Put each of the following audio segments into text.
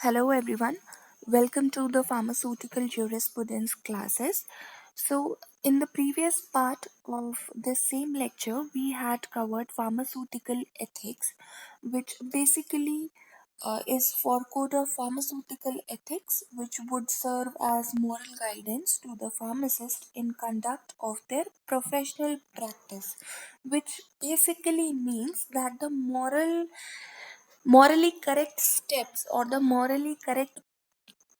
Hello everyone, welcome to the pharmaceutical jurisprudence classes. So, in the previous part of this same lecture, we had covered pharmaceutical ethics, which basically is for code of pharmaceutical ethics, which would serve as moral guidance to the pharmacist in conduct of their professional practice, which basically means that the morally correct steps or the morally correct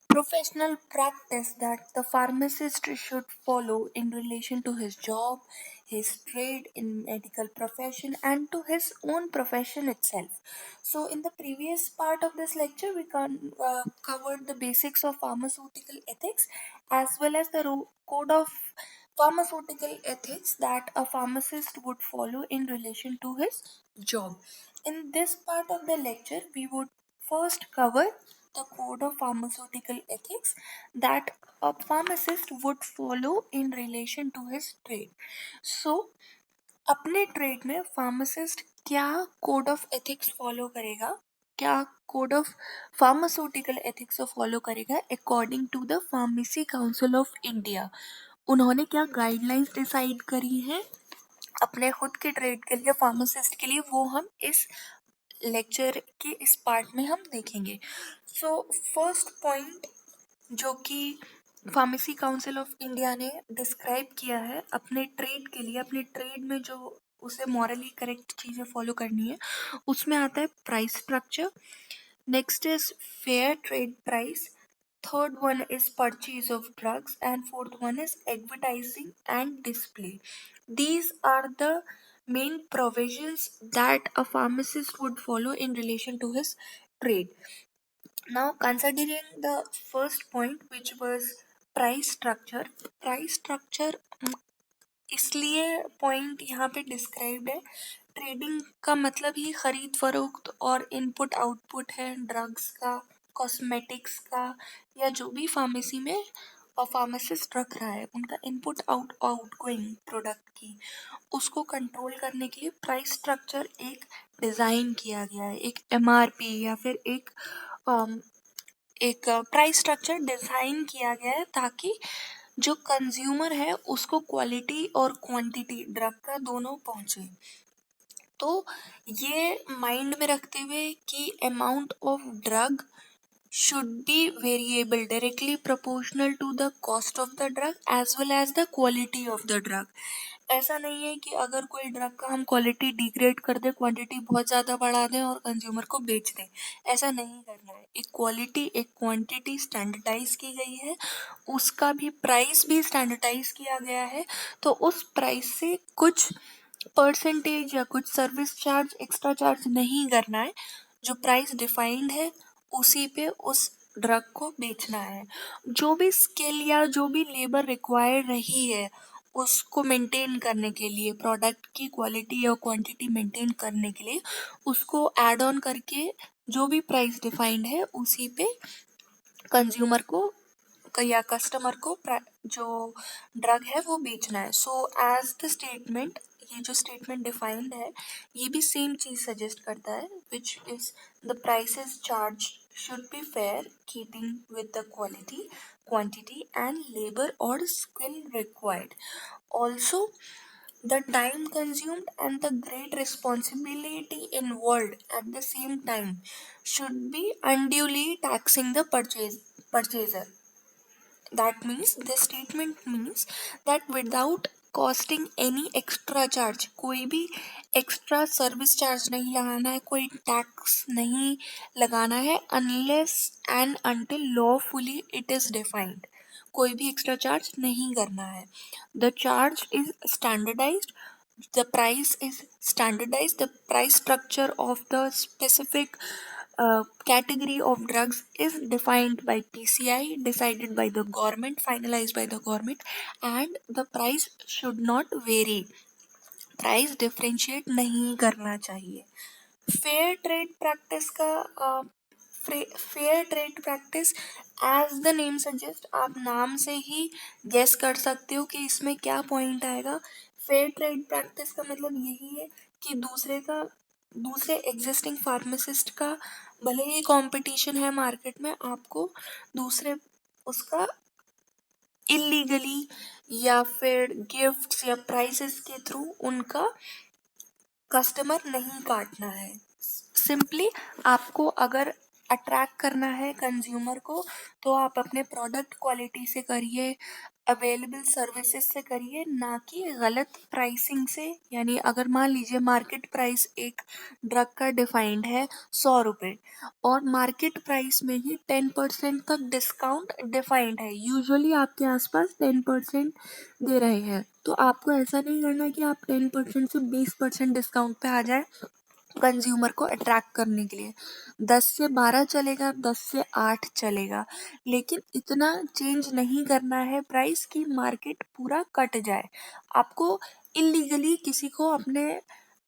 professional practice that the pharmacist should follow in relation to his job, his trade in medical profession, and to his own profession itself. So, in the previous part of this lecture, we covered the basics of pharmaceutical ethics as well as the code of pharmaceutical ethics that a pharmacist would follow in relation to his job. In this part of the lecture, we would first cover the code of pharmaceutical ethics that a pharmacist would follow in relation to his trade. So, अपने trade में pharmacist क्या code of ethics follow करेगा, क्या code of pharmaceutical ethics को follow करेगा according to the pharmacy council of India. उन्होंने क्या guidelines decide करी हैं अपने खुद के ट्रेड के लिए, फार्मासिस्ट के लिए, वो हम इस लेक्चर के इस पार्ट में हम देखेंगे. सो फर्स्ट पॉइंट जो कि फार्मेसी काउंसिल ऑफ इंडिया ने डिस्क्राइब किया है अपने ट्रेड के लिए, अपने ट्रेड में जो उसे मॉरली करेक्ट चीज़ें फॉलो करनी है, उसमें आता है price structure. Next is fair trade price. Third one is purchase of drugs and fourth one is advertising and display. These are the main provisions that a pharmacist would follow in relation to his trade. Now, considering the first point, which was price structure इसलिए point यहाँ पे described है. Trading का मतलब ही खरीद फरोख्त और input output है ड्रग्स का, कॉस्मेटिक्स का, या जो भी फार्मेसी में फार्मासिस्ट रख रहा है उनका इनपुट आउटगोइंग प्रोडक्ट की, उसको कंट्रोल करने के लिए प्राइस स्ट्रक्चर एक डिज़ाइन किया गया है. एक एमआरपी या फिर एक प्राइस स्ट्रक्चर डिज़ाइन किया गया है ताकि जो कंज्यूमर है उसको क्वालिटी और क्वांटिटी ड्रग का दोनों पहुंचे. तो ये माइंड में रखते हुए कि amount of drug should be variable directly proportional to the cost of the drug as well as the quality of the drug. ऐसा नहीं है कि अगर कोई ड्रग का हम क्वालिटी डिग्रेड कर दें, क्वांटिटी बहुत ज़्यादा बढ़ा दें और कंज्यूमर को बेच दें. ऐसा नहीं करना है. एक क्वालिटी एक क्वांटिटी स्टैंडर्डाइज की गई है, उसका भी प्राइस भी स्टैंडर्डाइज किया गया है. तो उस प्राइस से कुछ परसेंटेज या कुछ सर्विस चार्ज एक्स्ट्रा चार्ज नहीं करना है. जो प्राइस डिफाइंड है उसी पे उस ड्रग को बेचना है. जो भी स्किल या जो भी लेबर रिक्वायर्ड रही है उसको मेंटेन करने के लिए, प्रोडक्ट की क्वालिटी और क्वांटिटी मेंटेन करने के लिए, उसको ऐड ऑन करके जो भी प्राइस डिफाइंड है उसी पे कंज्यूमर को या कस्टमर को जो ड्रग है वो बेचना है. सो एज द स्टेटमेंट, ये जो स्टेटमेंट डिफाइंड है ये भी सेम चीज़ सजेस्ट करता है, which is the prices charge should be fair, keeping with the quality, quantity, and labor or skill required. Also, the time consumed and the great responsibility involved at the same time should be unduly taxing the purchaser. That means this statement means that without costing any extra charge, कोई भी extra service charge नहीं लगाना है, कोई tax नहीं लगाना है, unless and until lawfully it is defined. कोई भी एक्स्ट्रा चार्ज नहीं करना है. The charge is standardised, the price is standardized, the price structure of the specific category of drugs is defined by PCI, decided by the government, finalized by the government, and the price should not vary. Price differentiate नहीं करना चाहिए. Fair trade practice का fair trade practice, as the name suggest, आप नाम से ही guess कर सकते हो कि इसमें क्या पॉइंट आएगा. फेयर ट्रेड प्रैक्टिस का मतलब यही है कि दूसरे एग्जिस्टिंग फार्मासिस्ट का भले ही कंपटीशन है मार्केट में, आपको दूसरे उसका इलीगली या फिर गिफ्ट्स या प्राइसेस के थ्रू उनका कस्टमर नहीं काटना है। सिंपली आपको अगर अट्रैक्ट करना है कंज्यूमर को, तो आप अपने प्रोडक्ट क्वालिटी से करिए, अवेलेबल सर्विसेज से करिए, ना कि गलत प्राइसिंग से। यानी अगर मान लीजिए मार्केट प्राइस एक ड्रग का डिफाइंड है 100 रुपये, और मार्केट प्राइस में ही 10% तक डिस्काउंट डिफाइंड है, यूजुअली आपके आसपास 10% दे रहे हैं, तो आपको ऐसा नहीं करना कि आप 10% से 20% डिस्काउंट पे आ जाए कंज्यूमर को अट्रैक्ट करने के लिए। 10 से 12 चलेगा, 10 से 8 चलेगा, लेकिन इतना चेंज नहीं करना है प्राइस कि मार्केट पूरा कट जाए। आपको इलीगली किसी को अपने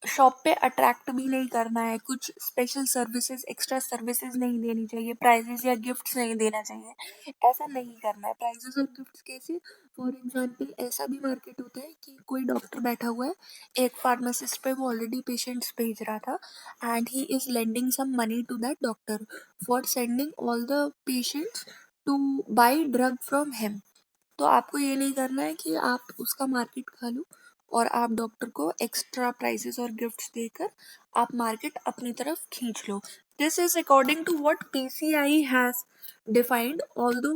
शॉप पे अट्रैक्ट भी नहीं करना है, कुछ स्पेशल सर्विसेज, एक्स्ट्रा सर्विसेज नहीं देनी चाहिए, प्राइजेस या गिफ्ट्स नहीं देना चाहिए, ऐसा नहीं करना है। प्राइजेस और गिफ्ट्स कैसे? फॉर एग्जांपल ऐसा भी मार्केट होता है कि कोई डॉक्टर बैठा हुआ है, एक फार्मासिस्ट पे वो ऑलरेडी पेशेंट्स भेज रहा था, and he is lending some money to that doctor for sending all the patients to buy drug from him. तो आपको ये नहीं करना है कि आप उसका मार्केट खा लो और आप डॉक्टर को एक्स्ट्रा प्राइसेस और गिफ्ट्स देकर आप मार्केट अपनी तरफ खींच लो। This is according to what PCI has defined, although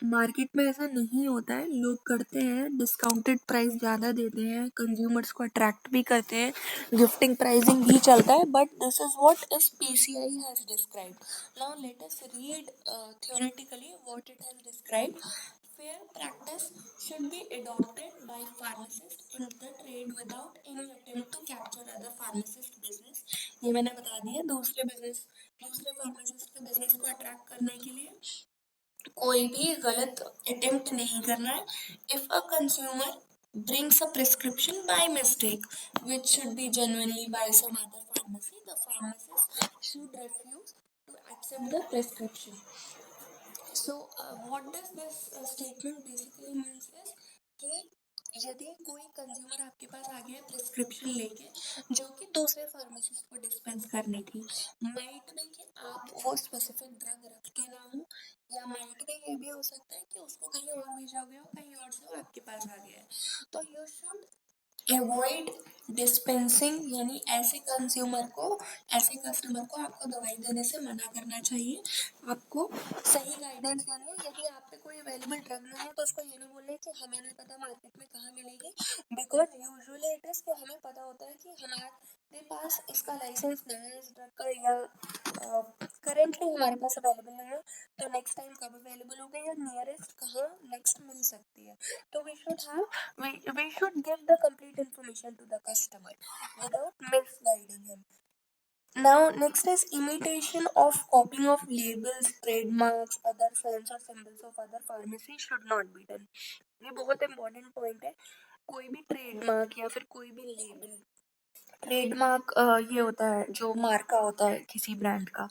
market में ऐसा नहीं होता है, लोग करते हैं, डिस्काउंटेड प्राइस ज़्यादा देते हैं, कंज्यूमर्स को अट्रैक्ट भी करते हैं, गिफ्टिंग प्राइसिंग भी चलता है, but this is what is PCI has described. Now let us read theoretically what it has described. Fair practice should be adopted by pharmacists in the trade without any attempt to capture other pharmacist business. ये मैंने बता दिया, दूसरे pharmacist के business को attract करने के लिए कोई भी गलत अटेम्प्ट नहीं करना है। If a consumer brings a prescription by mistake which should be genuinely by some other pharmacy, the pharmacist should refuse to accept the prescription. So what does this statement basically means is कि यदि कोई consumer आपके पास आ गया prescription लेके जो कि दूसरे pharmacist को डिस्पेंस करनी थी, माइट में कि आप वो स्पेसिफिक ड्रग रखते ना हो, या माइट में ये भी हो सकता है कि उसको कहीं और भेजा गया हो, कहीं और से वो आपके पास आ गया है, तो यू शुड अवॉइड डिस्पेंसिंग। यानी ऐसे कंज्यूमर को, ऐसे कस्टमर को आपको दवाई देने से मना करना चाहिए। आपको सही गाइडेंस देनी है। यदि आप पे कोई अवेलेबल ड्रग ना हो तो उसको ये नहीं बोलना है कि हमें नहीं पता मार्केट में कहाँ मिलेगी, बिकॉज यूजुअली इट इज कि हमें पता होता है कि हमारे पास इसका लाइसेंस नहीं है इस ड्रग का, या करेंटली हमारे पास अवेलेबल नहीं है, तो नेक्स्ट टाइम कब अवेलेबल होगा या नियरेस्ट कहाँ नेक्स्ट मिल सकती है। तो we should give the complete information to the customer without misguiding him. Now, next is imitation of copying of labels, trademarks, other signs or symbols of other pharmacy should not be done. ये बहुत important point है। कोई भी trademark या फिर कोई भी label, trademark ये होता है जो मार्का होता है किसी ब्रांड का।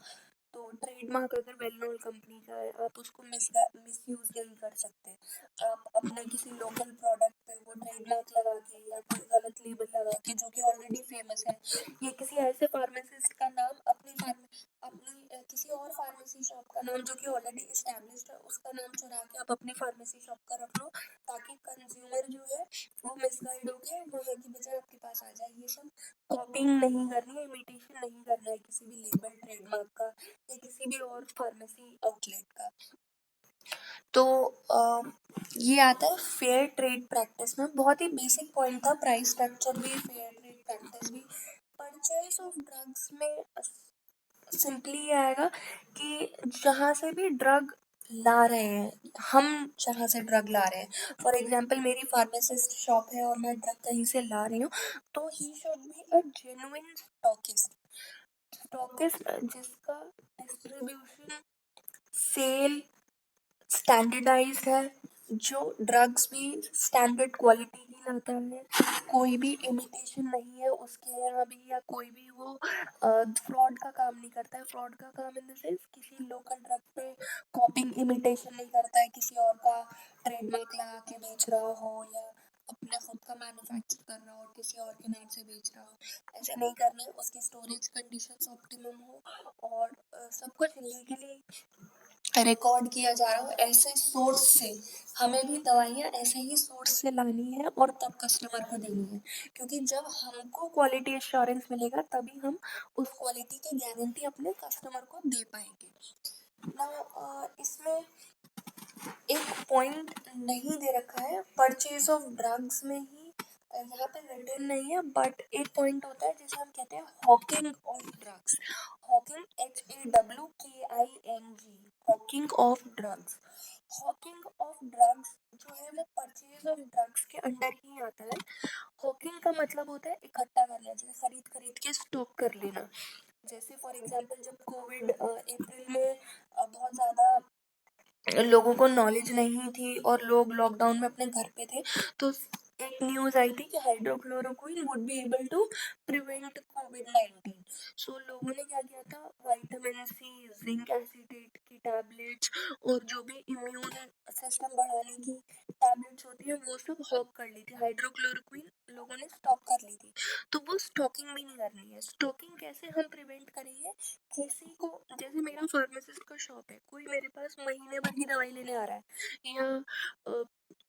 तो ट्रेडमार्क अगर वेल नोन कंपनी का है, आप उसको मिसयूज नहीं कर सकते। आप अपने किसी लोकल प्रोडक्ट पे वो ट्रेडमार्क लगा के या कोई गलत लेबल लगा के जो कि ऑलरेडी फेमस है, या किसी ऐसे फार्मासिस्ट का नाम अपनी किसी और फार्मेसी शॉप का नाम जो कि ऑलरेडी इस्टेब्लिश्ड है उसका नाम चुरा के आप अपनी फार्मेसी शॉप का रख लो, ताकि कंज्यूमर जो है वो मिसगाइड होके वहाँ की बजाय आपके पास आ जाए। ये सब कॉपिंग नहीं करनी है, इमिटेशन नहीं करना है किसी भी लेबल, ट्रेडमार्क का या किसी भी और फार्मेसी आउटलेट का। तो ये आता है फेयर ट्रेड प्रैक्टिस में। बहुत ही बेसिक पॉइंट था, प्राइस स्ट्रक्चर भी, फेयर ट्रेड प्रैक्टिस भी। परचेज ऑफ ड्रग्स में सिंपली ये आएगा कि जहाँ से भी ड्रग ला रहे हैं, हम जहाँ से ड्रग ला रहे हैं, फॉर एग्जांपल मेरी फार्मासिस्ट शॉप है और मैं ड्रग कहीं से ला रही हूँ, तो he should be a genuine stockist. Stockist जिसका डिस्ट्रीब्यूशन, सेल स्टैंडर्डाइज्ड है, जो ड्रग्स भी स्टैंडर्ड क्वालिटी की लाता है, कोई भी इमिटेशन नहीं है उसके यहाँ भी, या कोई भी वो फ्रॉड का काम नहीं करता है। फ्रॉड का काम इन द सेंस किसी लोकल ड्रग पे कॉपिंग इमिटेशन नहीं करता है, किसी और का ट्रेडमार्क लगा के बेच रहा हो, या अपने खुद का मैन्युफैक्चर कर रहा हो और किसी और के नाम से बेच रहा हो। ऐसा नहीं करना है, उसकी स्टोरेज कंडीशंस ऑप्टिमम हो और सब कुछ लीगली रिकॉर्ड किया जा रहा हो। ऐसे सोर्स से हमें भी दवाइयाँ ऐसे ही सोर्स से लानी है और तब कस्टमर को देनी है, क्योंकि जब हमको क्वालिटी एश्योरेंस मिलेगा तभी हम उस क्वालिटी की गारंटी अपने कस्टमर को दे पाएंगे ना। इसमें एक पॉइंट नहीं दे रखा है परचेज ऑफ ड्रग्स में ही, यहाँ पे रिटर्न नहीं है, बट एक पॉइंट होता है जिसे हम कहते हैं Hawking of drugs. Hawking HAWKING, Hawking of drugs. Hawking of drugs जो है वो परचेज ऑफ ड्रग्स के अंडर ही आता है। हॉकिंग का मतलब होता है इकट्ठा कर लेना, जैसे खरीद खरीद के स्टॉक कर लेना। जैसे फॉर एग्जांपल जब कोविड अप्रैल में बहुत ज़्यादा लोगों को नॉलेज नहीं थी और लोग लॉकडाउन में अपने घर पे थे, तो एक न्यूज़ आई थी कि hydroxychloroquine would be able to prevent कोविड-19। सो लोगों ने क्या किया था, विटामिन सी, जिंक एसिडेट की टैबलेट्स और जो भी इम्यून सिस्टम बढ़ाने की टैबलेट्स होती है वो सब हॉक कर ली थी। हाइड्रोक्लोरोक्विन लोगों ने स्टॉक कर ली थी। तो वो स्टॉकिंग भी नहीं करनी है। स्टॉकिंग कैसे हम प्रिवेंट करेंगे, किसी को, जैसे मेरा फार्मासिस्ट का शॉप है, कोई मेरे पास महीने भर की दवाई लेने आ रहा है या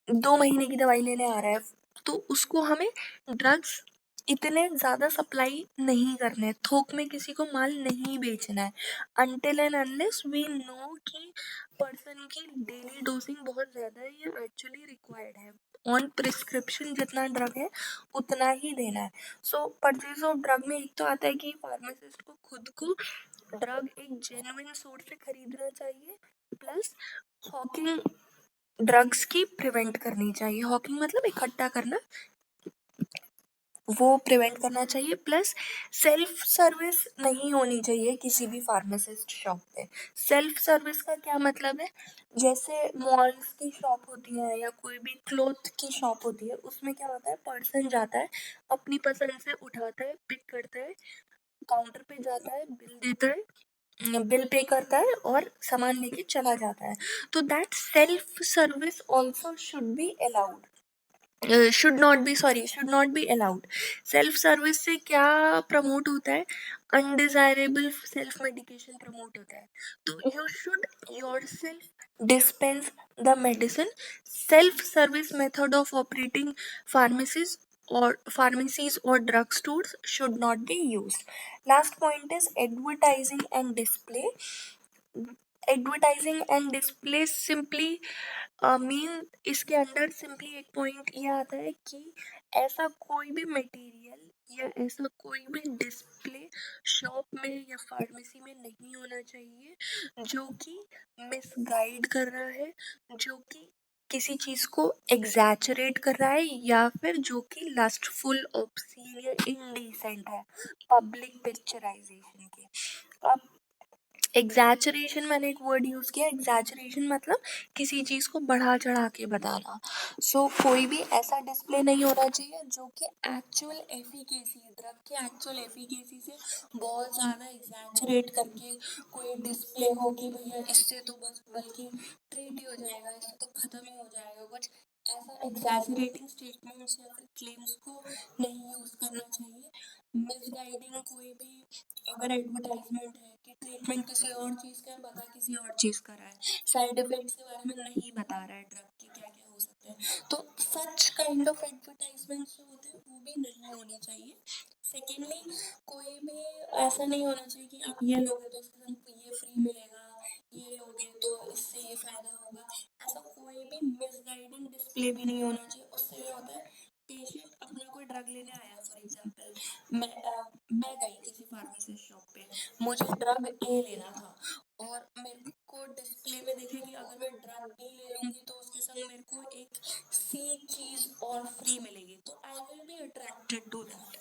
2 महीने की दवाई लेने आ रहा है, तो उसको हमें ड्रग्स इतने ज़्यादा सप्लाई नहीं करने हैं, थोक में किसी को माल नहीं बेचना है until and unless we know कि पर्सन की डेली डोजिंग बहुत ज़्यादा है या एक्चुअली रिक्वायर्ड है। ऑन प्रिस्क्रिप्शन जितना ड्रग है उतना ही देना है। सो परचेज ऑफ ड्रग में एक तो आता है कि फार्मासिस्ट को खुद को ड्रग एक जेन्युइन सोर्स से खरीदना चाहिए, प्लस हॉकिंग ड्रग्स की प्रिवेंट करनी चाहिए। हॉकिंग मतलब इकट्ठा करना, वो प्रिवेंट करना चाहिए। प्लस सेल्फ सर्विस नहीं होनी चाहिए किसी भी फार्मासिस्ट शॉप पे। सेल्फ सर्विस का क्या मतलब है, जैसे मॉल्स की शॉप होती है या कोई भी क्लोथ की शॉप होती है, उसमें क्या होता है, पर्सन जाता है अपनी पसंद से उठाता है, पिक करता है, काउंटर पे जाता है, बिल देता है, बिल पे करता है और सामान लेके चला जाता है। तो that self service also should be allowed, should not be allowed. Self service से क्या प्रमोट होता है, अनडिजायरेबल सेल्फ मेडिकेशन प्रमोट होता है। तो you should your self dispense the medicine. Self service method of operating pharmacies or drug stores should not be used. Last point is advertising and display. Advertising and display simply mean इसके under simply एक point ये आता है कि ऐसा कोई भी material या ऐसा कोई भी डिस्प्ले शॉप में या फार्मेसी में नहीं होना चाहिए जो कि मिसगाइड कर रहा है, जो कि किसी चीज को एग्जैचरेट कर रहा है या फिर जो कि लस्टफुल, ऑब्सीन या इनडिसेंट है पब्लिक पिक्चराइजेशन के। अब एग्जैचरेशन, मैंने एक वर्ड यूज किया, एग्जैचरेशन मतलब किसी चीज को बढ़ा चढ़ा के बताना। सो कोई भी ऐसा डिस्प्ले नहीं होना चाहिए जो कि एक्चुअल एफिकेसी, ड्रग के एक्चुअल एफिकेसी से बहुत ज़्यादा एग्जैचरेट करके कोई डिस्प्ले हो कि भैया इससे तो बस बल्कि ट्रीट ही हो जाएगा, इससे तो ख़त्म ही हो जाएगा, कुछ ऐसा एग्जैजरेटिंग स्टेटमेंट्स या फिर क्लेम्स को नहीं यूज़ करना चाहिए। मिसगाइडिंग कोई भी अगर एडवर्टाइजमेंट है कि ट्रीटमेंट किसी और चीज़ का है, बता किसी और चीज़ का रहा है, साइड इफेक्ट्स के बारे में नहीं बता रहा है ड्रग के क्या क्या हो सकते हैं, तो सच काइंड ऑफ एडवर्टाइजमेंट्स जो होते हैं वो भी नहीं होने चाहिए। सेकेंडली, कोई भी ऐसा नहीं होना चाहिए कि आप ये लोगे तो इसके साथ ये फ्री मिलेगा, ये लोगे तो इससे ये फायदा होगा, ऐसा कोई भी मिसगाइडिंग डिस्प्ले भी नहीं होना चाहिए। उससे क्या होता है, पेशेंट अपना कोई ड्रग लेने आया, फॉर एग्जांपल मैं गई किसी फार्मेसी शॉप पे, मुझे ड्रग ए लेना था और मेरे को डिस्प्ले में दिखे कि अगर मैं ड्रग बी ले लूंगी तो उसके संग मेरे को एक सी चीज और फ्री मिलेगी, तो I will be attracted to that.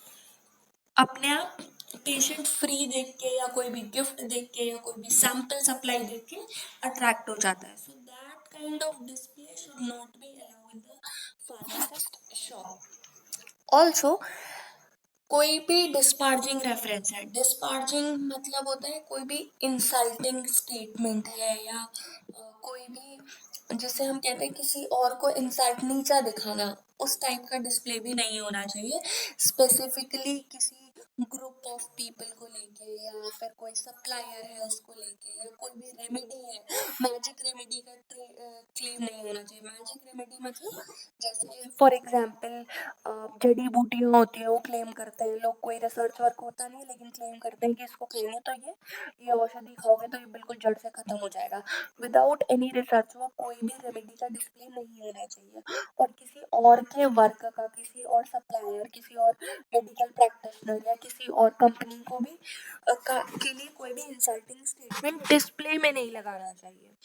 अपने आप पेशेंट फ्री देख के या कोई भी गिफ्ट देख के या कोई भी सैंपल सप्लाई देख के अट्रैक्ट हो जाता है। So that kind of display should not be allowed in the pharmacist shop. Also कोई भी डिस्पार्जिंग रेफरेंस है, डिस्पार्जिंग मतलब होता है कोई भी इंसल्टिंग स्टेटमेंट है या कोई भी जिसे हम कहते हैं किसी और को इंसल्ट नीचा दिखाना, उस टाइप का डिस्प्ले भी नहीं होना चाहिए। स्पेसिफिकली किसी ग्रुप ऑफ पीपल को लेके या फिर कोई सप्लायर है उसको लेके या कोई भी रेमेडी है, मैजिक रेमेडी का क्लेम नहीं होना चाहिए। मैजिक रेमेडी मतलब जैसे फॉर एग्जांपल जड़ी बूटियां होती है वो क्लेम करते हैं लोग, कोई रिसर्च वर्क होता नहीं लेकिन क्लेम करते हैं कि इसको खाएंगे तो ये औषधि खाओगे तो ये बिल्कुल जड़ से खत्म हो जाएगा। विदाउट एनी रिसर्च वो कोई भी रेमेडी का डिस्प्ले नहीं होना चाहिए। और किसी और के वर्क का, किसी और सप्लायर, किसी और मेडिकल प्रैक्टिशनर या किसी और कंपनी को भी के लिए कोई भी इंसल्टिंग स्टेटमेंट डिस्प्ले में नहीं लगाना चाहिए।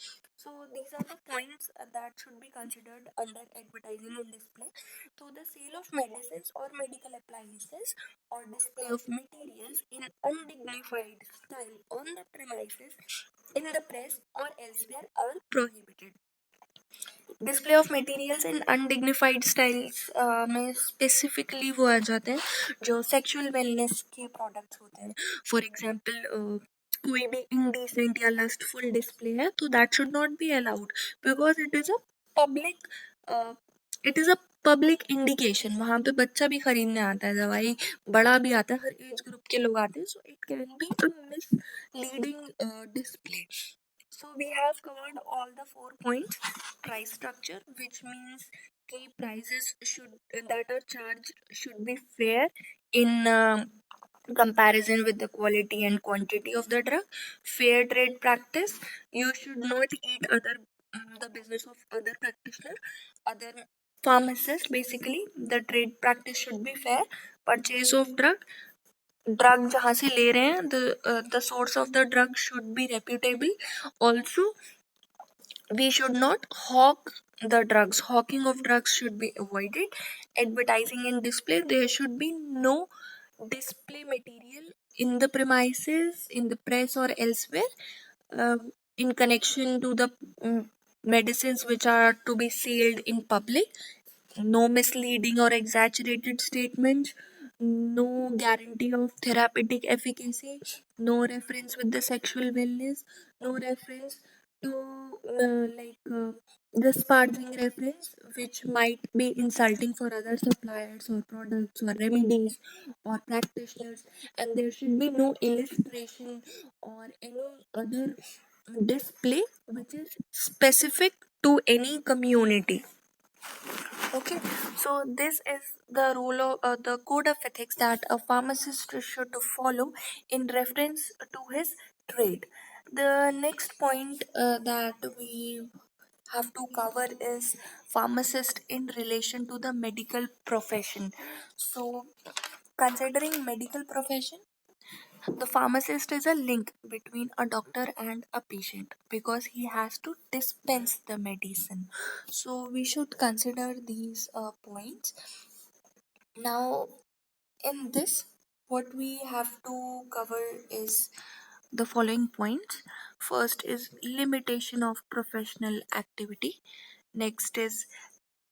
So these are the points that should be considered under advertising and display. So the sale of medicines or medical appliances or display of materials in undignified style on the premises in the press or elsewhere are prohibited. Display of materials in undignified styles में specifically वो आ जाते हैं जो sexual wellness के products होते हैं। For example कोई भी इंडिसेंट या लस्टफुल डिस्प्ले है तो that should not be allowed because public it is a public indication. वहाँ पे बच्चा भी खरीदने आता है दवाई, बड़ा भी आता है, हर एज ग्रुप के लोग आते हैं। So it can be a misleading display. So we have covered all the 4 points. Price structure, which means key prices that are charged should be fair in comparison with the quality and quantity of the drug. Fair trade practice, you should not eat the business of other practitioner, other pharmacists. Basically, the trade practice should be fair. Purchase of drug जहाँ से ले रहे हैं, the source of the drug should be reputable. Also, we should not hawk the drugs. Hawking of drugs should be avoided. Advertising and display, there should be no display material in the premises, in the press or elsewhere in connection to the medicines which are to be sold in public. No misleading or exaggerated statements, no guarantee of therapeutic efficacy, no reference with the sexual wellness, no reference to the sparging reference which might be insulting for other suppliers or products or remedies or practitioners, and there should be no illustration or any other display which is specific to any community. Okay, so this is the rule of the code of ethics that a pharmacist should follow in reference to his trade. The next point that we have to cover is pharmacist in relation to the medical profession. So, considering medical profession, the pharmacist is a link between a doctor and a patient because he has to dispense the medicine. So we should consider these points. Now, in this, what we have to cover is the following points. First is limitation of professional activity. Next is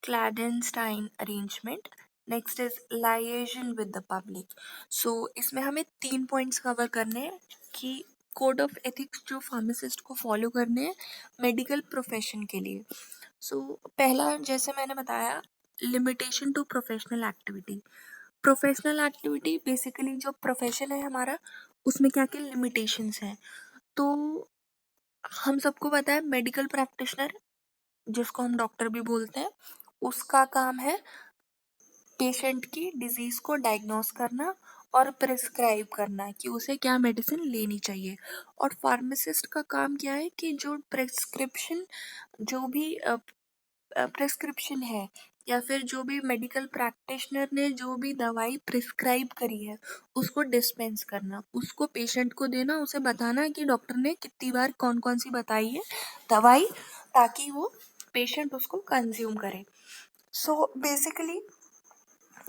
clandestine arrangement. Next is liaison with the public. So इसमें हमें 3 points cover करने हैं कि code of ethics जो pharmacist को follow करने हैं medical profession के लिए. सो पहला, जैसे मैंने बताया, limitation to professional activity. Professional activity basically जो प्रोफेशन है हमारा उसमें क्या क्या लिमिटेशंस हैं. तो हम सबको पता है मेडिकल प्रैक्टिशनर, जिसको हम डॉक्टर भी बोलते हैं, उसका काम है पेशेंट की डिजीज को डायग्नोस करना और प्रिस्क्राइब करना कि उसे क्या मेडिसिन लेनी चाहिए. और फार्मासिस्ट का काम क्या है कि जो प्रिस्क्रिप्शन, जो भी प्रिस्क्रिप्शन है या फिर जो भी मेडिकल प्रैक्टिशनर ने जो भी दवाई प्रिस्क्राइब करी है उसको डिस्पेंस करना, उसको पेशेंट को देना, उसे बताना कि डॉक्टर ने कितनी बार कौन कौन सी बताई है दवाई, ताकि वो पेशेंट उसको कंज्यूम करे. सो बेसिकली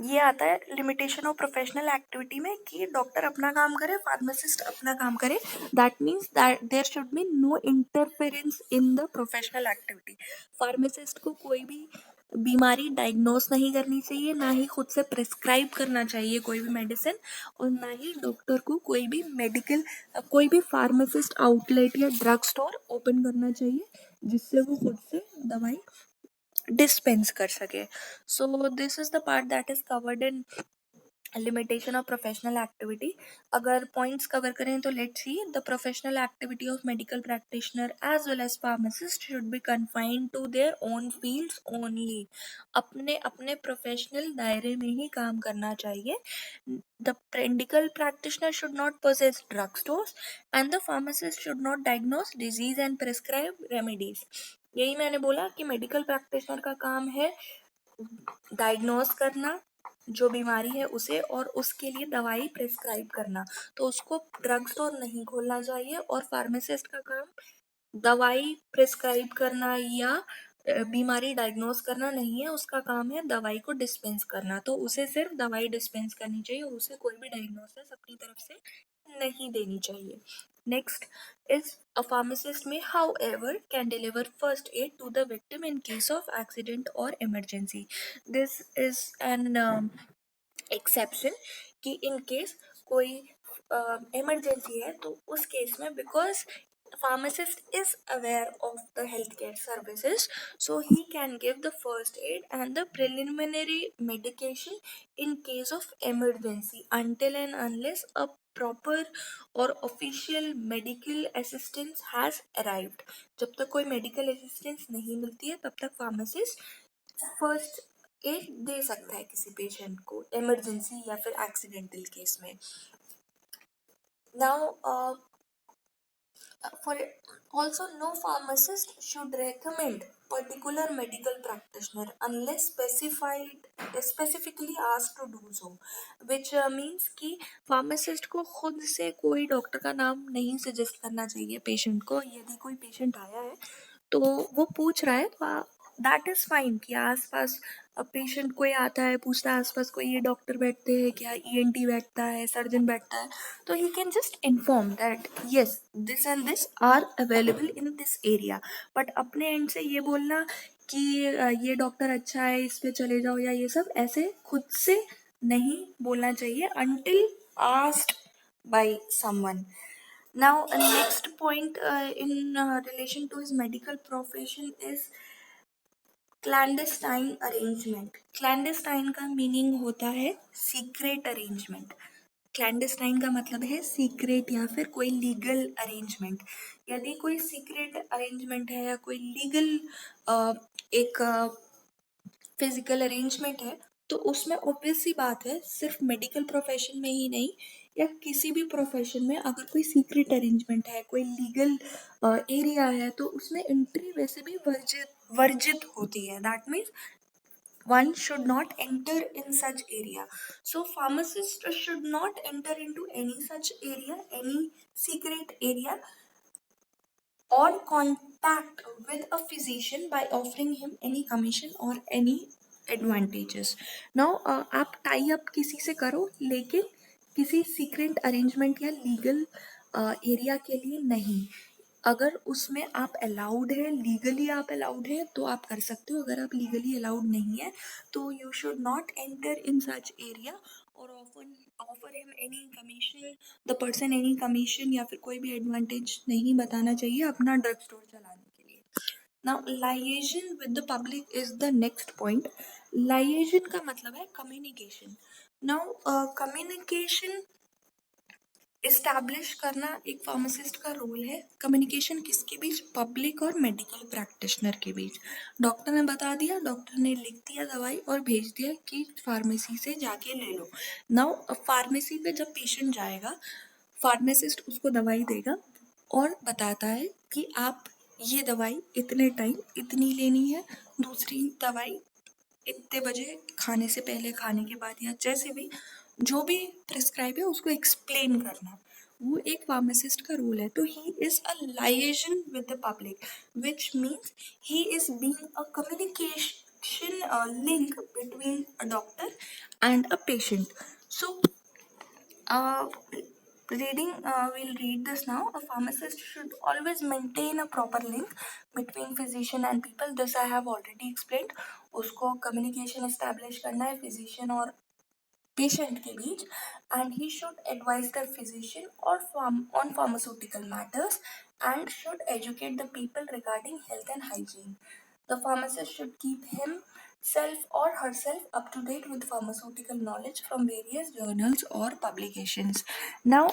ये आता है लिमिटेशन ऑफ प्रोफेशनल एक्टिविटी में कि डॉक्टर अपना काम करे, फार्मासिस्ट अपना काम करे. That means that there should be no interference in the professional activity. Pharmacist को कोई भी बीमारी डायग्नोस नहीं करनी चाहिए, ना ही खुद से प्रिस्क्राइब करना चाहिए कोई भी मेडिसिन, और ना ही डॉक्टर को कोई भी फार्मासिस्ट आउटलेट या ड्रग स्टोर ओपन करना चाहिए जिससे वो खुद से दवाई डिस्पेंस कर सके. So this is the part that is covered in limitation of professional activity. अगर पॉइंट्स कवर करें तो let's see the professional activity of medical practitioner as well as pharmacist should be confined to their own fields only. अपने अपने professional दायरे में ही काम करना चाहिए. The medical practitioner should not possess drug stores and the pharmacist should not diagnose disease and prescribe remedies. यही मैंने बोला कि मेडिकल प्रैक्टिशनर का काम है डायग्नोस करना जो बीमारी है उसे, और उसके लिए दवाई प्रिस्क्राइब करना. तो उसको ड्रग स्टोर नहीं खोलना चाहिए. और फार्मासिस्ट का काम दवाई प्रिस्क्राइब करना या बीमारी डायग्नोस करना नहीं है. उसका काम है दवाई को डिस्पेंस करना. तो उसे सिर्फ दवाई डिस्पेंस करनी चाहिए, उसे कोई भी डायग्नोसिस अपनी तरफ से नहीं देनी चाहिए. Next is a pharmacist may however can deliver first aid to the victim in case of accident or emergency. This is an exception कि इन केस कोई इमरजेंसी है तो उस केस में, because pharmacist is aware of the healthcare services, so he can give the first aid and the preliminary medication in case of emergency until and unless a proper or official medical assistance has arrived. जब तक कोई medical assistance नहीं मिलती है तब तक pharmacist first aid दे सकता है किसी पेशेंट को इमरजेंसी या फिर एक्सीडेंटल केस में. Now for also no pharmacist should recommend particular medical practitioner unless specifically asked to do so, which means कि pharmacist को खुद से कोई डॉक्टर का नाम नहीं सजेस्ट करना चाहिए पेशेंट को. यदि कोई पेशेंट आया है तो वो पूछ रहा है तो दैट इज फाइन कि आसपास पेशेंट कोई आता है पूछता है आसपास कोई ये डॉक्टर बैठते हैं क्या, ईएनटी बैठता है, सर्जन बैठता है, तो he can just inform that yes this and this are available in this area. But अपने एंड से ये बोलना कि ये डॉक्टर अच्छा है इस पे चले जाओ या ये सब ऐसे खुद से नहीं बोलना चाहिए until asked by someone. Now, next point in relation to his medical profession is clandestine arrangement. Clandestine का मीनिंग होता है सीक्रेट अरेंजमेंट. क्लैंडस्टाइन का मतलब है सीक्रेट या फिर कोई लीगल अरेंजमेंट. यदि कोई सीक्रेट अरेंजमेंट है या कोई लीगल एक फिजिकल अरेंजमेंट है तो उसमें ऑब्वियस सी बात है सिर्फ मेडिकल प्रोफेशन में ही नहीं या किसी भी प्रोफेशन में अगर कोई सीक्रेट अरेंजमेंट है, कोई लीगल एरिया है तो उसमें एंट्री वैसे भी वर्जित होती है. That means one should not enter in such area. So pharmacist should not enter into any such area, any secret area, or contact with a physician by offering him any commission or any advantages. Now आप tie up किसी से करो लेकिन किसी secret arrangement या legal area के लिए नहीं. अगर उसमें आप अलाउड है, लीगली आप अलाउड है तो आप कर सकते हो. अगर आप लीगली अलाउड नहीं है तो you should not enter in such area और offer him any commission, the person any commission या फिर कोई भी एडवांटेज नहीं बताना चाहिए अपना ड्रग स्टोर चलाने के लिए. Now liaison with the public is the next point. Liaison का मतलब है कम्युनिकेशन. नाउ कम्युनिकेशन इस्टेब्लिश करना एक फार्मासिस्ट का रोल है. कम्युनिकेशन किसके बीच, पब्लिक और मेडिकल प्रैक्टिशनर के बीच. डॉक्टर ने बता दिया, डॉक्टर ने लिख दिया दवाई और भेज दिया कि फार्मेसी से जाके ले लो. नाउ फार्मेसी पे जब पेशेंट जाएगा फार्मासिस्ट उसको दवाई देगा और बताता है कि आप ये दवाई इतने टाइम इतनी लेनी है, दूसरी दवाई इतने बजे खाने से पहले, खाने के बाद, या जैसे भी जो भी प्रिस्क्राइब है उसको एक्सप्लेन करना, वो एक फार्मासिस्ट का रोल है. तो he is a liaison with the public which means he is being a communication link between a doctor and a patient. So we'll read this now. A pharmacist should always maintain a proper link between physician and people. This I have already explained. उसको communication establish करना है physician और patient के बीच, and he should advise the physician or on pharmaceutical matters and should educate the people regarding health and hygiene. The pharmacist should keep himself or herself up to date with pharmaceutical knowledge from various journals or publications. Now,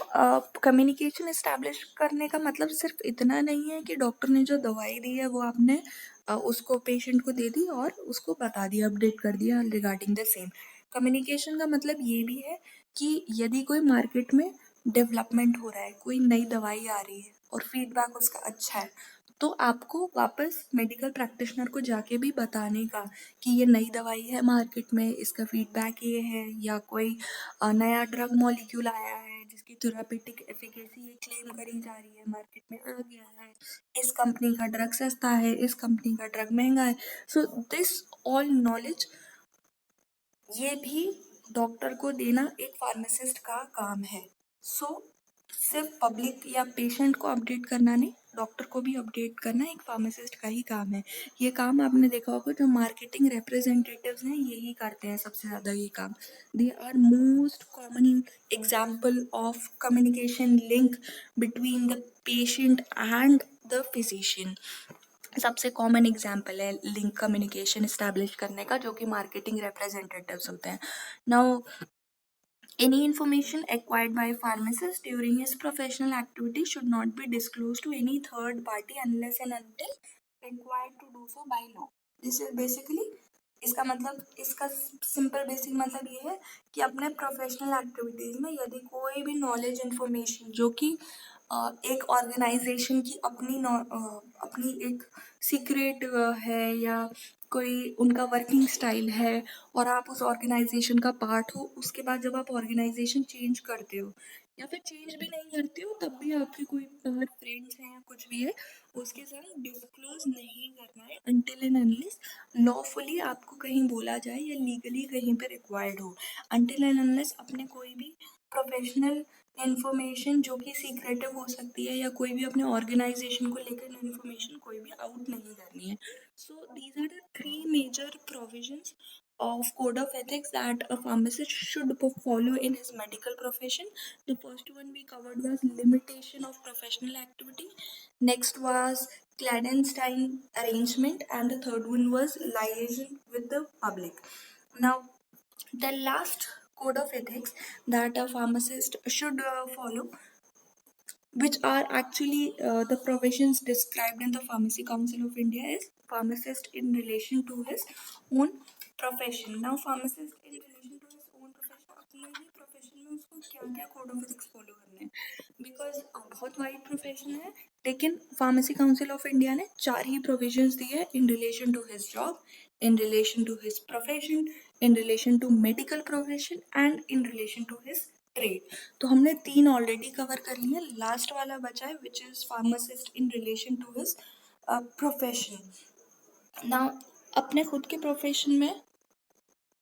communication establish करने का मतलब सिर्फ इतना नहीं है कि doctor ने जो दवाई दी है वो आपने उसको पेशेंट को दे दी और उसको बता दिया, अपडेट कर दिया रिगार्डिंग द सेम। कम्युनिकेशन का मतलब ये भी है कि यदि कोई मार्केट में डेवलपमेंट हो रहा है, कोई नई दवाई आ रही है और फीडबैक उसका अच्छा है, तो आपको वापस मेडिकल प्रैक्टिशनर को जाके भी बताने का कि ये नई दवाई है मार्केट में, इसका फीडबैक ये है, या कोई नया ड्रग मॉलिक्यूल आया है जिसकी थेरापेटिक एफिकेसी ये क्लेम करी जा रही है, मार्केट में आ गया है, इस कंपनी का ड्रग सस्ता है, इस कंपनी का ड्रग महंगा है। सो दिस ऑल नॉलेज ये भी डॉक्टर को देना एक फार्मासिस्ट का काम है। सो सिर्फ पब्लिक या पेशेंट को अपडेट करना नहीं, डॉक्टर को भी अपडेट करना एक फार्मासिस्ट का ही काम है। ये काम आपने देखा होगा जो मार्केटिंग रिप्रेजेंटेटिव्स हैं यही करते हैं सबसे ज़्यादा ये काम। They are most common example of communication link between the patient and the physician. सबसे कॉमन एग्जाम्पल है लिंक कम्युनिकेशन इस्टेब्लिश करने का, जो कि मार्केटिंग रिप्रेजेंटेटिव्स होते हैं। Now, any information acquired by a pharmacist during his professional activity should not be disclosed to any third party unless and until required to do so by law. This is basically, इसका मतलब, इसका simple basic मतलब ये है कि अपने professional activities में यदि कोई भी नॉलेज इंफॉर्मेशन जो कि एक ऑर्गेनाइजेशन की अपनी एक सीक्रेट है, या कोई उनका वर्किंग स्टाइल है और आप उस ऑर्गेनाइजेशन का पार्ट हो, उसके बाद जब आप ऑर्गेनाइजेशन चेंज करते हो या फिर चेंज भी नहीं करते हो तब भी आपके कोई अगर फ्रेंड्स हैं या कुछ भी है, उसके साथ डिस्क्लोज नहीं करना है अनटिल एंड अनलेस लॉफुली आपको कहीं बोला जाए या लीगली कहीं पे रिक्वायर्ड हो। अनटिल एंड अनलेस अपने कोई भी प्रोफेशनल इन्फॉर्मेशन जो कि सीक्रेटिव हो सकती है या कोई भी अपने ऑर्गेनाइजेशन को लेकर इन्फॉर्मेशन कोई भी आउट नहीं करनी है। So these are the three major provisions of code of ethics that a pharmacist should follow in his medical profession. The first one we covered was limitation of professional activity. Next was clandestine arrangement, and the third one was liaison with the public. Now, the last code of ethics that a pharmacist should follow, which are actually the provisions described in the Pharmacy Council of India, is pharmacist in relation to his own profession. Now, pharmacist in relation to his own profession, अपने ही profession में उसको क्या क्या code of ethics follow करने हैं, because बहुत wide profession है, लेकिन Pharmacy Council of India ने 4 ही provisions दिए हैं in relation to his job, in relation to his profession, in relation to medical profession and in relation to his trade. तो हमने 3 ऑलरेडी कवर कर लिए, लास्ट वाला बचा है which is pharmacist in relation to his profession. Now, अपने खुद के प्रोफेशन में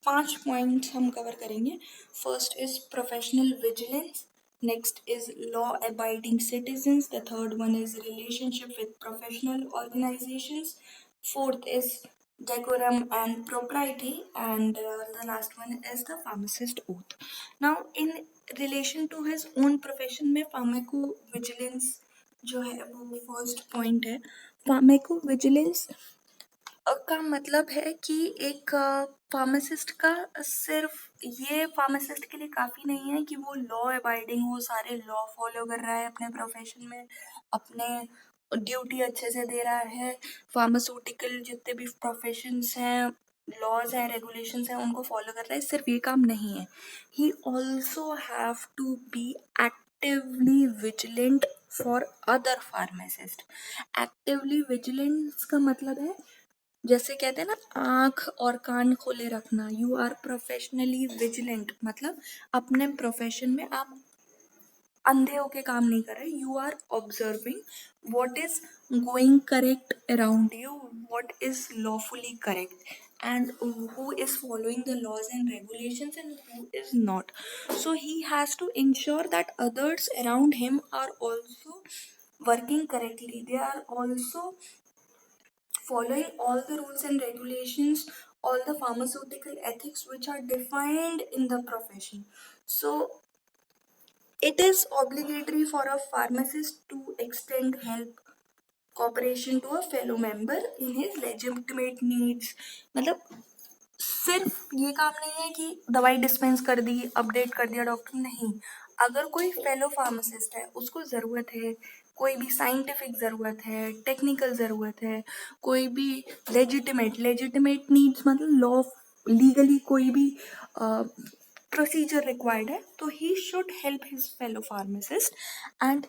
5 पॉइंट्स हम कवर करेंगे। First is professional vigilance, next is law abiding citizens, the third one is relationship with professional organisations, fourth is decorum and propriety, and the last one is the pharmacist oath. Now, in relation to his own profession में pharmacovigilance जो है वो first point है। Pharmacovigilance का मतलब है कि एक फार्मासिस्ट का सिर्फ ये फार्मासिस्ट के लिए काफ़ी नहीं है कि वो लॉ अबाइडिंग हो, सारे लॉ फॉलो कर रहा है अपने प्रोफेशन में, अपने ड्यूटी अच्छे से दे रहा है, फार्मास्यूटिकल जितने भी प्रोफेशंस हैं, लॉज हैं, रेगुलेशंस हैं, उनको फॉलो कर रहा है, सिर्फ ये काम नहीं है। He also have to be actively vigilant for other pharmacist. Actively vigilance का मतलब है, जैसे कहते हैं ना आँख और कान खोले रखना, यू आर प्रोफेशनली विजिलेंट, मतलब अपने प्रोफेशन में आप अंधे होके काम नहीं कर रहे, you are observing what is going correct around you, what is lawfully correct, and who is following the laws and regulations and who is not. So he has to ensure that others around him are also working correctly, they are also following all the rules and regulations, all the pharmaceutical ethics which are defined in the profession. So it is obligatory for a pharmacist to extend help cooperation to a fellow member in his legitimate needs. मतलब सिर्फ ये काम नहीं है कि दवाई dispense कर दी, update कर दिया डॉक्टर, नहीं। अगर कोई फेलो फार्मासिस्ट है, उसको ज़रूरत है, कोई भी साइंटिफिक ज़रूरत है, टेक्निकल ज़रूरत है, कोई भी लेजिटिमेट नीड्स, मतलब लॉ लीगली कोई भी प्रोसीजर रिक्वायर्ड है, तो he should help his fellow pharmacist. And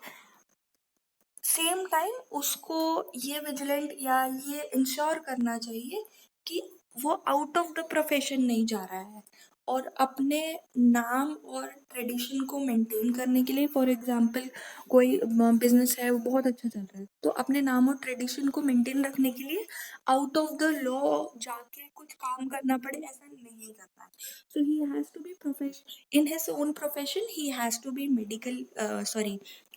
same time उसको ये विजिलेंट या ये इंश्योर करना चाहिए कि वो आउट ऑफ द प्रोफेशन नहीं जा रहा है, और अपने नाम और ट्रेडिशन को मेंटेन करने के लिए, फॉर एग्जांपल कोई बिजनेस है वो बहुत अच्छा चल रहा है, तो अपने नाम और ट्रेडिशन को मेंटेन रखने के लिए आउट ऑफ द लॉ जाके कुछ काम करना पड़े, ऐसा नहीं करना है। So he has to be profession in his own profession, he has to be medical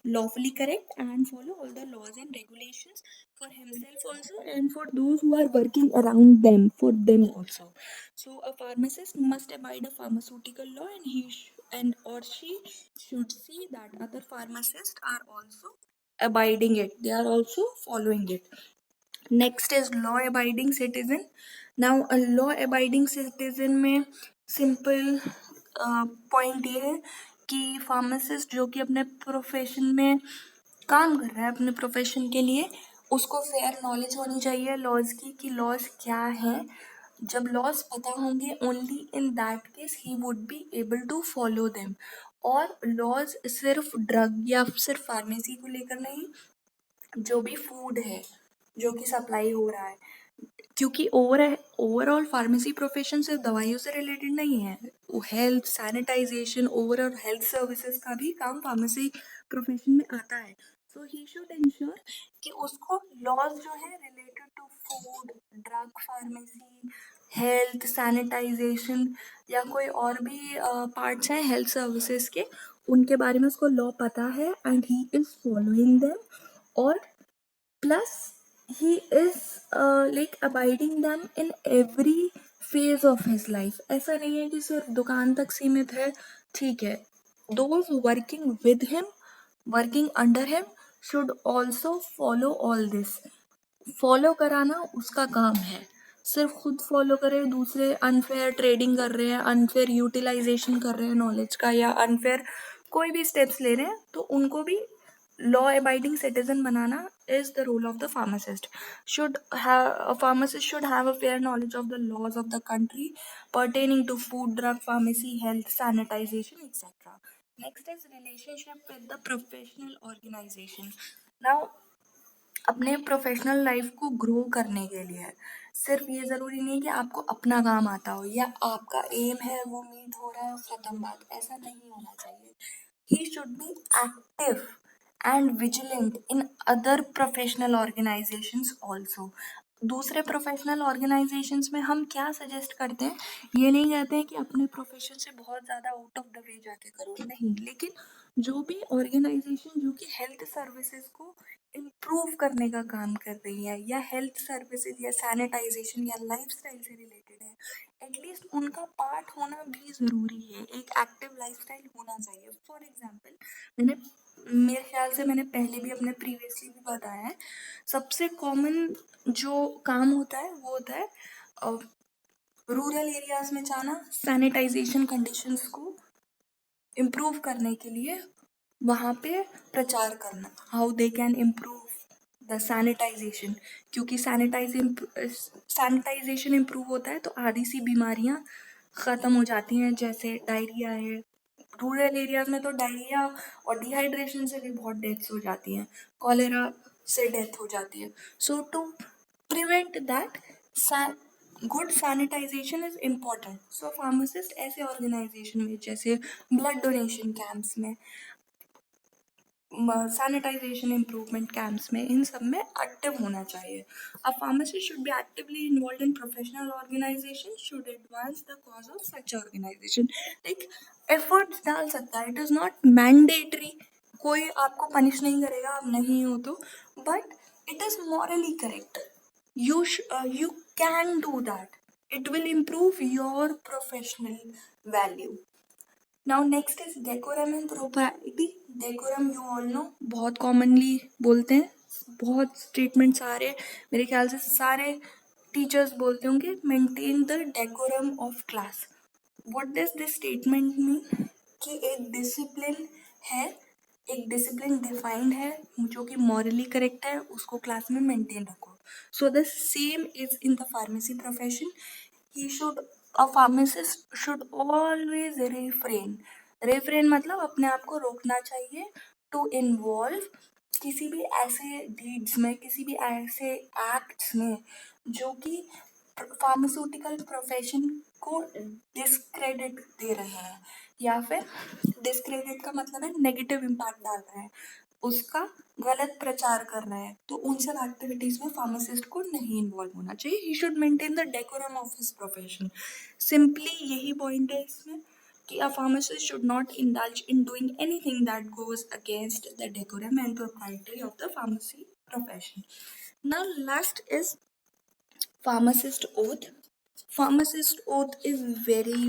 lawfully correct and follow all the laws and regulations for himself also and for those who are working around them, for them also. So a pharmacist must abide a pharmaceutical law, and and or she should see that other pharmacists are also abiding it, they are also following it. Next is law abiding citizen. Now a law abiding citizen में simple point ये है कि pharmacist जो कि अपने profession में काम कर रहा है, अपने प्रोफेशन के लिए, उसको फेयर नॉलेज होनी चाहिए लॉज की, कि लॉज क्या है। जब लॉज पता होंगे, only in that case he would be able to follow them. और लॉज सिर्फ ड्रग या सिर्फ फार्मेसी को लेकर नहीं, जो भी फूड है जो कि सप्लाई हो रहा है, क्योंकि ओवरऑल फार्मेसी प्रोफेशन सिर्फ दवाइयों से रिलेटेड नहीं है, health sanitization, overall health services का भी काम फार्मेसी प्रोफेशन में आता है। सो ही शुड इंश्योर कि उसको लॉज जो है related to food, drug, pharmacy, health sanitization या कोई और भी पार्ट्स हैं हेल्थ सर्विसेज के, उनके बारे में उसको लॉ पता है and he is following them. और plus he is like abiding them in every phase of his life। ऐसा नहीं है कि सिर्फ दुकान तक सीमित है, ठीक है। those working with him, working under him should also follow all this। Follow कराना उसका काम है, सिर्फ खुद फॉलो करे, दूसरे अनफेयर ट्रेडिंग कर रहे हैं, अनफेयर यूटिलाइजेशन कर रहे हैं नॉलेज का, या अनफेयर कोई भी स्टेप्स ले रहे हैं, तो उनको भी law abiding citizen banana is the role of the pharmacist। A pharmacist should have a fair knowledge of the laws of the country pertaining to food, drug, pharmacy, health, sanitization, etc. Next is relationship with the professional organization। Now अपने professional life को grow करने के लिए सिर्फ ये ज़रूरी नहीं कि आपको अपना काम आता हो या आपका एम है वो मीट हो रहा है, ख़त्म बात, ऐसा नहीं होना चाहिए। He should be active and vigilant in other professional organisations also. दूसरे प्रोफेशनल ऑर्गेनाइजेशंस में हम क्या सजेस्ट करते हैं, ये नहीं कहते हैं कि अपने प्रोफेशन से बहुत ज़्यादा आउट ऑफ द वे जाके करो, नहीं, लेकिन जो भी ऑर्गेनाइजेशन जो कि हेल्थ सर्विसेज को इम्प्रूव करने का काम कर रही है, या हेल्थ सर्विसेज या सैनिटाइजेशन या लाइफस्टाइल से रिलेटेड है, एटलीस्ट उनका पार्ट होना भी ज़रूरी है, एक एक्टिव लाइफस्टाइल होना चाहिए। फॉर एग्जांपल, मेरे ख्याल से मैंने पहले भी अपने प्रीवियसली भी बताया है, सबसे कॉमन जो काम होता है वो होता है रूरल एरियाज में जाना, सैनिटाइजेशन कंडीशंस को इम्प्रूव करने के लिए वहाँ पे प्रचार करना, how they can improve the sanitization. क्योंकि सैनिटाइजेशन इम्प्रूव होता है तो आधी सी बीमारियाँ ख़त्म हो जाती हैं, जैसे डायरिया है। रूरल एरियाज में तो डायरिया और डिहाइड्रेशन से भी बहुत डेथ्स हो जाती हैं, कॉलेरा से डेथ हो जाती है। So to prevent that, good sanitisation is important. So pharmacist ऐसे ऑर्गेनाइजेशन में, जैसे ब्लड डोनेशन कैंप्स में, सैनिटाइजेशन इम्प्रूवमेंट कैंप्स में, इन सब में एक्टिव होना चाहिए। A pharmacist should be actively involved in professional organisation, should advance the cause of such organisation. Like efforts डाल सकता है, इट इज़ नॉट मैंडेटरी, कोई आपको पनिश नहीं करेगा आप नहीं हो तो, but it is morally correct. You can do that, it will improve your professional value। Now next is decorum and propriety। decorum you all know, बहुत commonly बोलते हैं बहुत स्टेटमेंट्स आ रहे हैं, मेरे ख्याल से सारे टीचर्स बोलते होंगे, maintain the decorum of class. What does this statement mean? कि एक डिसिप्लिन है, एक डिसिप्लिन डिफाइंड है जो कि मॉरली करेक्ट है, उसको क्लास में मेंटेन रखो। So the same is in the pharmacy profession. he should a pharmacist should always refrain मतलब अपने आप को रोकना चाहिए टू इन्वॉल्व किसी भी ऐसे डीड्स में, किसी भी ऐसे एक्ट्स में जो कि फार्मास्यूटिकल प्रोफेशन को डिस्क्रेडिट दे रहे हैं, या फिर डिस्क्रेडिट का मतलब है नेगेटिव इम्पैक्ट डाल रहे हैं, उसका गलत प्रचार कर रहे हैं, तो उन सब एक्टिविटीज में फार्मासिस्ट को नहीं इन्वॉल्व होना चाहिए। He should maintain the decorum of his profession. Simply यही पॉइंट है इसमें कि a pharmacist should not indulge in doing anything that goes against the decorum and propriety of the pharmacy profession. Now last is pharmacist oath. Pharmacist oath is very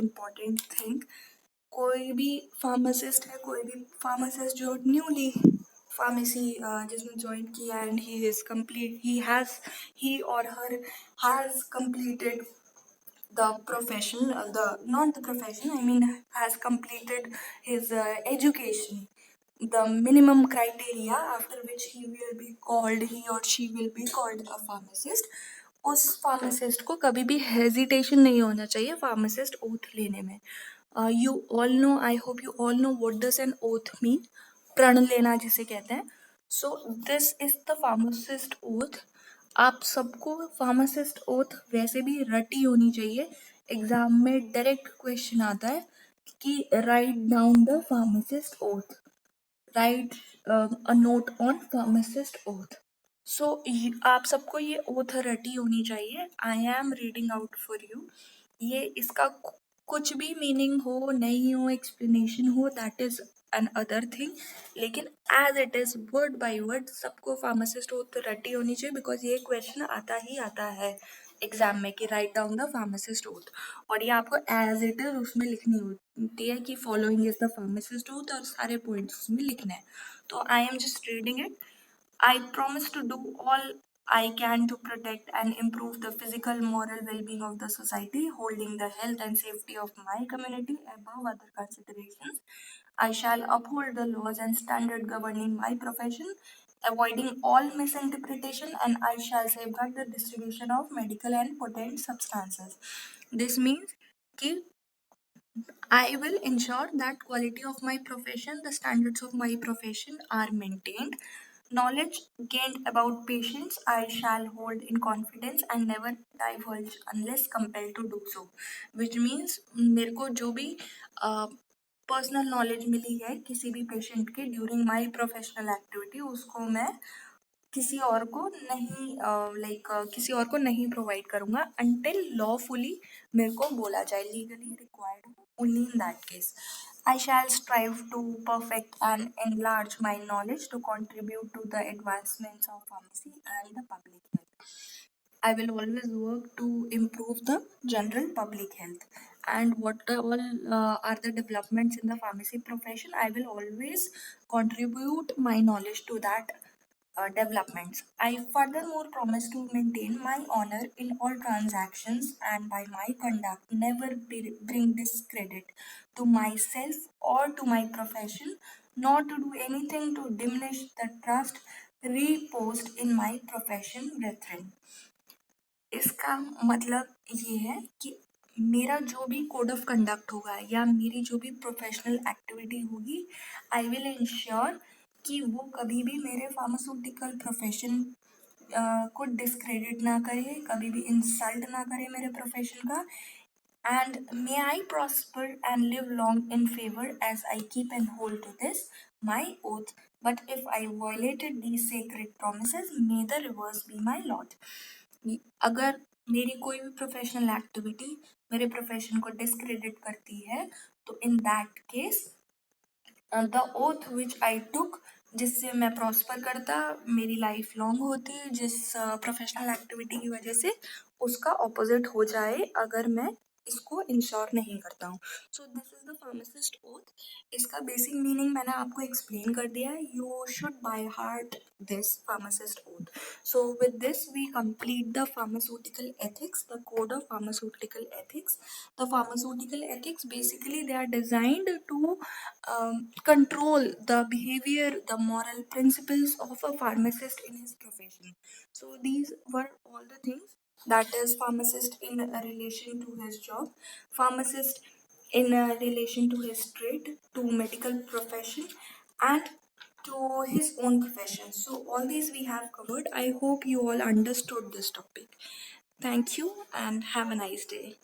important thing. कोई भी pharmacist है, कोई भी pharmacist जो newly pharmacy जिसने join किया and he और her has completed the profession, the not the profession, I mean has completed his education, the minimum criteria after which he or she will be called a pharmacist, उस pharmacist को कभी भी hesitation नहीं होना चाहिए pharmacist oath लेने में। You all know, I hope you all know what does N oath mean, प्रण लेना जिसे कहते हैं। सो this is the pharmacist oath. आप सबको फार्मासिस्ट ओथ वैसे भी रटी होनी चाहिए, एग्जाम में डायरेक्ट क्वेश्चन आता है कि write down the pharmacist oath, write a note on pharmacist oath. So आप सबको ये ओथ रटी होनी चाहिए। I am reading out for you. ये इसका कुछ भी मीनिंग हो नहीं हो, एक्सप्लेनेशन हो, that is an other thing, लेकिन as it is word by word सबको फार्मासिस्ट ओथ रटी होनी चाहिए, बिकॉज ये क्वेश्चन आता ही आता है एग्जाम में कि write down the pharmacist oath, और ये आपको एज इट इज उसमें लिखनी होती है कि following is the pharmacist oath, और सारे पॉइंट्स उसमें लिखने हैं। तो I am just reading it. I promise to do all I can to protect and improve the physical, moral well-being of the society, holding the health and safety of my community above other considerations. I shall uphold the laws and standard governing my profession, avoiding all misinterpretation, and I shall safeguard the distribution of medical and potent substances. This means कि I will ensure that quality of my profession, the standards of my profession are maintained. Knowledge gained about patients I shall hold in confidence and never divulge unless compelled to do so. Which means मेरे को जो भी personal knowledge मिली है किसी भी patient के during my professional activity, उसको मैं किसी और को नहीं किसी और को नहीं प्रोवाइड करूँगा until lawfully मेरे को बोला जाए, legally required only in that case. I shall strive to perfect and enlarge my knowledge to contribute to the advancements of pharmacy and the public health. I will always work to improve the general public health. And what all are the developments in the pharmacy profession, I will always contribute my knowledge to that developments. I furthermore promise to maintain my honor in all transactions and by my conduct never bring discredit to myself or to my profession, nor to do anything to diminish the trust reposed in my profession brethren. इसका मतलब ये है कि मेरा जो भी code of conduct होगा या मेरी जो भी प्रोफेशनल एक्टिविटी होगी, आई विल इंश्योर कि वो कभी भी मेरे फार्मास्यूटिकल प्रोफेशन को डिस्क्रेडिट ना करे, कभी भी इंसल्ट ना करे मेरे प्रोफेशन का। And may I prosper and live long in favor as I keep and hold to this my oath. But if I violated these sacred promises, may the reverse be my lot. अगर मेरी कोई भी professional activity मेरे profession को discredit करती है, तो in that case the oath which I took, जिससे मैं प्रॉस्पर करता, मेरी लाइफ लॉन्ग होती, जिस प्रोफेशनल एक्टिविटी की वजह से उसका ऑपोजिट हो जाए अगर मैं इसको इंश्योर नहीं करता हूँ। सो this is the pharmacist oath. इसका बेसिक मीनिंग मैंने आपको एक्सप्लेन कर दिया है। You should by heart this pharmacist oath. So with this we complete the pharmaceutical ethics, the code of pharmaceutical ethics. The pharmaceutical ethics basically they are designed to control the behavior, the moral principles of a pharmacist in his profession. So these were all the things, that is pharmacist in a relation to his job, pharmacist in a relation to his trade, to medical profession, and to his own profession. So all these we have covered. I hope you all understood this topic. Thank you and have a nice day.